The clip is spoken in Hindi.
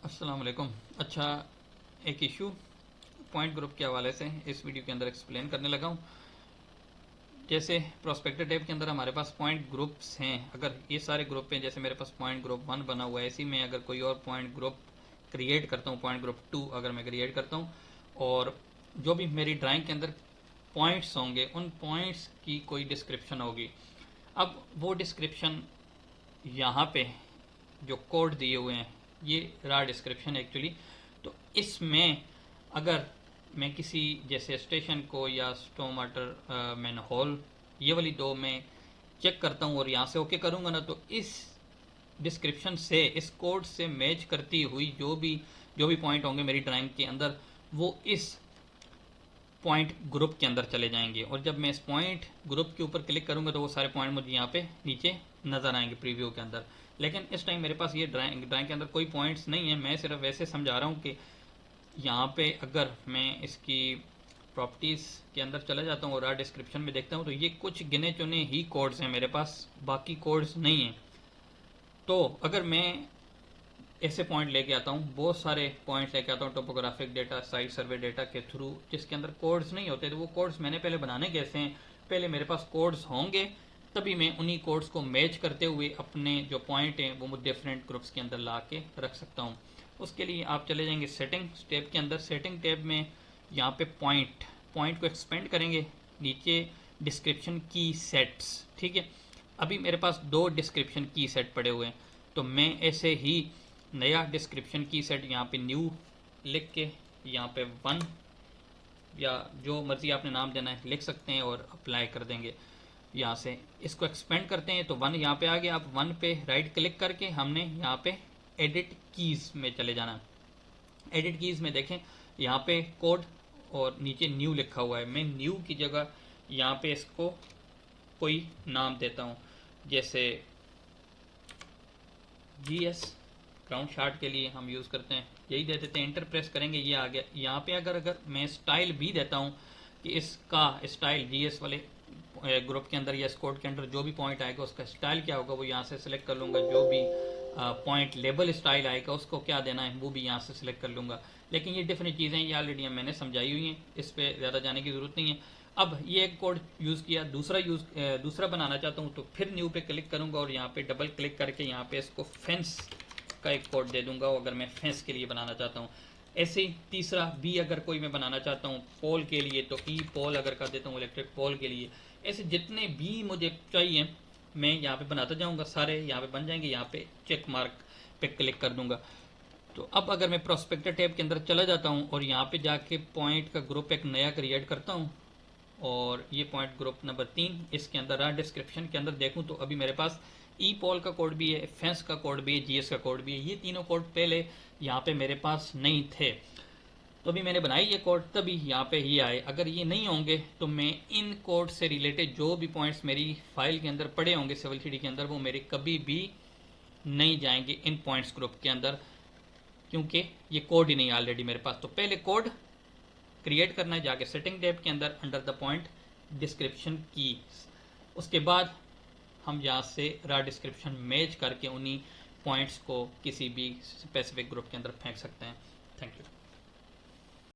अस्सलाम वालेकुम। अच्छा, एक इशू पॉइंट ग्रुप के हवाले से इस वीडियो के अंदर एक्सप्लेन करने लगा हूँ। जैसे प्रोस्पेक्टर टैब के अंदर हमारे पास पॉइंट ग्रुप्स हैं। अगर ये सारे ग्रुप हैं, जैसे मेरे पास पॉइंट ग्रुप 1 बना हुआ है, इसी में अगर कोई और पॉइंट ग्रुप क्रिएट करता हूँ, पॉइंट ग्रुप 2 अगर मैं क्रिएट करता हूँ, और जो भी मेरी ड्राइंग के अंदर पॉइंट्स होंगे उन पॉइंट्स की कोई डिस्क्रिप्शन होगी। अब वो डिस्क्रिप्शन यहाँ पे जो कोड दिए हुए हैं, ये रहा डिस्क्रिप्शन एक्चुअली। तो इसमें अगर मैं किसी जैसे स्टेशन को या स्टोमाटर मैन हॉल, ये वाली दो में चेक करता हूँ और यहाँ से ओके करूँगा ना, तो इस डिस्क्रिप्शन से, इस कोड से मैच करती हुई जो भी पॉइंट होंगे मेरी ड्राइंग के अंदर, वो इस पॉइंट ग्रुप के अंदर चले जाएंगे। और जब मैं इस पॉइंट ग्रुप के ऊपर क्लिक करूंगा तो वो सारे पॉइंट मुझे यहाँ पे नीचे नजर आएंगे प्रीव्यू के अंदर। लेकिन इस टाइम मेरे पास ये ड्राइंग के अंदर कोई पॉइंट्स नहीं है। मैं सिर्फ वैसे समझा रहा हूँ कि यहाँ पे अगर मैं इसकी प्रॉपर्टीज़ के अंदर चला जाता हूँ और डिस्क्रिप्शन में देखता हूँ, तो ये कुछ गिने चुने ही कोड्स हैं मेरे पास, बाकी कोड्स नहीं हैं। तो अगर मैं ऐसे पॉइंट लेके आता हूँ, बहुत सारे पॉइंट्स लेके आता हूँ topographic data, site survey data के थ्रू, जिसके अंदर कोड्स नहीं होते, तो वो कोड्स मैंने पहले बनाने कैसे हैं? पहले मेरे पास कोड्स होंगे, तभी मैं उन्हीं कोड्स को मैच करते हुए अपने जो पॉइंट हैं वो डिफरेंट ग्रुप्स के अंदर ला के रख सकता हूँ। उसके लिए आप चले जाएंगे सेटिंग टैब के अंदर। सेटिंग टैब में यहाँ पे पॉइंट को एक्सपेंड करेंगे, नीचे डिस्क्रिप्शन की सेट्स, ठीक है। अभी मेरे पास दो डिस्क्रिप्शन की सेट पड़े हुए हैं, तो मैं ऐसे ही नया डिस्क्रिप्शन की सेट यहाँ पे न्यू लिख के यहाँ पे 1 या जो मर्जी आपने नाम देना है लिख सकते हैं और अप्लाई कर देंगे। यहाँ से इसको एक्सपेंड करते हैं तो 1 यहाँ पे आ गया। अब 1 पे राइट क्लिक करके हमने यहाँ पे एडिट कीज में चले जाना। एडिट कीज में देखें यहाँ पे कोड और नीचे न्यू लिखा हुआ है। मैं न्यू की जगह यहाँ पे इसको कोई नाम देता हूँ, जैसे GS ग्राउंड शार्ट के लिए हम यूज़ करते हैं, यही दे देते हैं। इंटर प्रेस करेंगे, ये आ गया। यहाँ पे अगर मैं स्टाइल भी देता हूँ कि इसका स्टाइल GS वाले ग्रुप के अंदर या इस कोड के अंदर जो भी पॉइंट आएगा उसका स्टाइल क्या होगा, वो यहाँ से सिलेक्ट कर लूँगा। जो भी पॉइंट लेबल स्टाइल आएगा उसको क्या देना है वो भी यहाँ से सिलेक्ट कर लूँगा। लेकिन ये डिफरेंट चीज़ें ये ऑलरेडी मैंने समझाई हुई हैं, इस पर ज़्यादा जाने की ज़रूरत नहीं है। अब ये एक कोड यूज़ किया, दूसरा बनाना चाहता हूँ तो फिर न्यू पे क्लिक करूँगा और यहाँ पे डबल क्लिक करके यहाँ पे इसको फेंस का एक कोड दे दूंगा, अगर मैं फेंस के लिए बनाना चाहता हूँ। ऐसे ही तीसरा भी अगर कोई मैं बनाना चाहता हूँ पोल के लिए, तो ई पोल अगर कर देता हूँ इलेक्ट्रिक पोल के लिए। ऐसे जितने भी मुझे चाहिए मैं यहाँ पे बनाता जाऊँगा, सारे यहाँ पे बन जाएंगे। यहाँ पे चेक मार्क पे क्लिक कर दूंगा। तो अब अगर मैं प्रोस्पेक्टर टैब के अंदर चला जाता हूँ और यहाँ पे जाके पॉइंट का ग्रुप एक नया क्रिएट करता हूँ, और ये पॉइंट ग्रुप नंबर 3 इसके अंदर रहा। डिस्क्रिप्शन के अंदर देखूँ तो अभी मेरे पास ई पॉल का कोड भी है, फेंस का कोड भी है, GS का कोड भी है। ये तीनों कोड पहले यहाँ पे मेरे पास नहीं थे, तो अभी मैंने बनाई ये कोड तभी यहाँ पे ये आए। अगर ये नहीं होंगे तो मैं इन कोड से रिलेटेड जो भी पॉइंट्स मेरी फाइल के अंदर पड़े होंगे सिविल थ्री के अंदर, वो मेरे कभी भी नहीं जाएंगे इन पॉइंट्स ग्रुप के अंदर, क्योंकि ये कोड ही नहीं है ऑलरेडी मेरे पास। तो पहले कोड क्रिएट करना है जाके सेटिंग टैब के अंदर अंडर द पॉइंट डिस्क्रिप्शन की। उसके बाद हम यहाँ से रा डिस्क्रिप्शन मैच करके उन्हीं पॉइंट्स को किसी भी स्पेसिफिक ग्रुप के अंदर फेंक सकते हैं। Thank you.